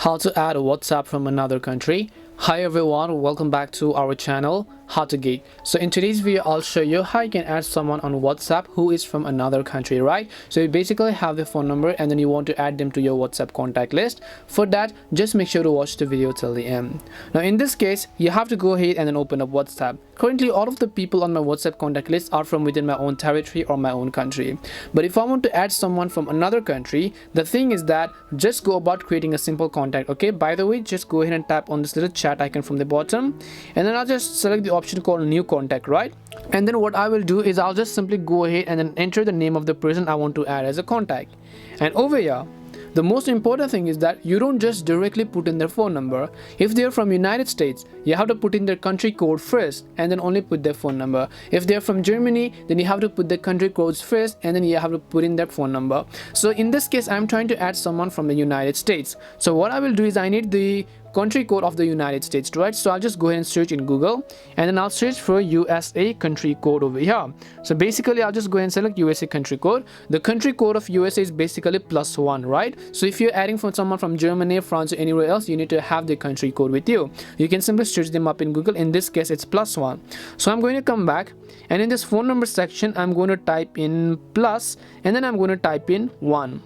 how to add WhatsApp from another country. Hi everyone, welcome back to our channel How to Geek. So in today's video I'll show you how you can add someone on WhatsApp who is from another country, right? So you basically have their phone number and then you want to add them to your WhatsApp contact list. For that, just make sure to watch the video till the end. Now in this case, you have to go ahead and then open up WhatsApp. Currently all of the people on my WhatsApp contact list are from within my own territory or my own country. But if I want to add someone from another country, the thing is that just go about creating a simple contact. Okay, by the way, just go ahead and tap on this little chat icon from the bottom and then I'll just select the option called new contact, right? And then what I will do is I'll just simply go ahead and then enter the name of the person I want to add as a contact. And over here, the most important thing is that you don't just directly put in their phone number. If they're from United States, you have to put in their country code first and then only put their phone number. If they're from Germany, then you have to put the country codes first and then you have to put in their phone number. So in this case, I'm trying to add someone from the United States. So what I will do is I need the country code of the United States, right? So I'll just go ahead and search in Google and then I'll search for USA country code over here. So basically I'll just go ahead and select USA country code. The country code of USA is basically +1, right? So if you're adding from someone from Germany, France or anywhere else, you need to have the country code with you. You can simply search them up in Google. In this case it's +1. So I'm going to come back and in this phone number section I'm going to type in plus and then I'm going to type in 1.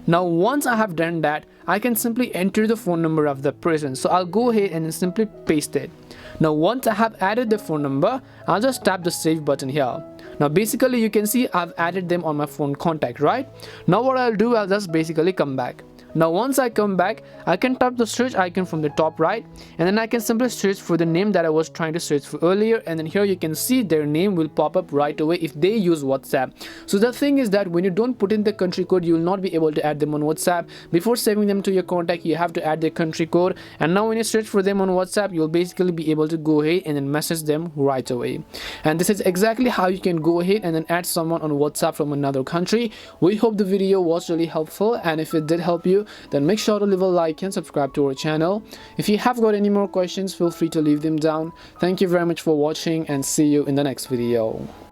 Now once I have done that, I can simply enter the phone number of the person. So I'll go ahead and simply paste it. Now once I have added the phone number, I'll just tap the save button here. Now basically you can see I've added them on my phone contact, right? Now what I'll do, I'll just basically come back. Now once I come back, I can tap the search icon from the top right and then I can simply search for the name that I was trying to search for earlier, and then here you can see their name will pop up right away if they use WhatsApp. So the thing is that when you don't put in the country code, you will not be able to add them on WhatsApp. Before saving them to your contact, you have to add their country code, and now when you search for them on WhatsApp, you'll basically be able to go ahead and then message them right away. And this is exactly how you can go ahead and then add someone on WhatsApp from another country. We hope the video was really helpful, and if it did help you, then make sure to leave a like and subscribe to our channel. If you have got any more questions, feel free to leave them down. Thank you very much for watching and see you in the next video.